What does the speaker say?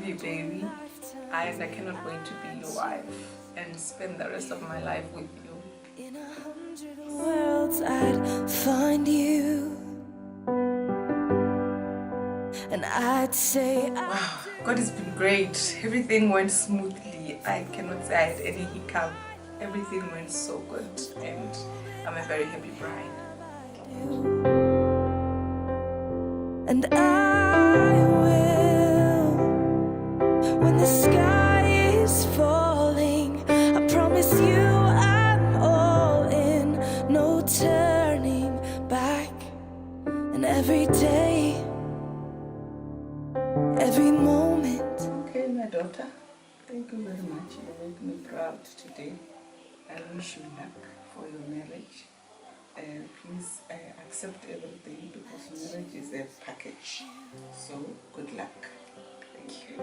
you, baby. I cannot wait to be your wife and spend the rest of my life with you. In 100 worlds I'd find you, and I'd say, wow, God has been great. Everything went smoothly. I cannot say I had any hiccup. Everything went so good, and I'm a very happy bride. and I will, when the sky is falling, I promise you I'm all in, no turning back. And every day, every moment. Okay, my daughter, thank you very much. You made me proud today. I wish you luck for your marriage. Please accept everything because marriage is a package. So, good luck. Thank you.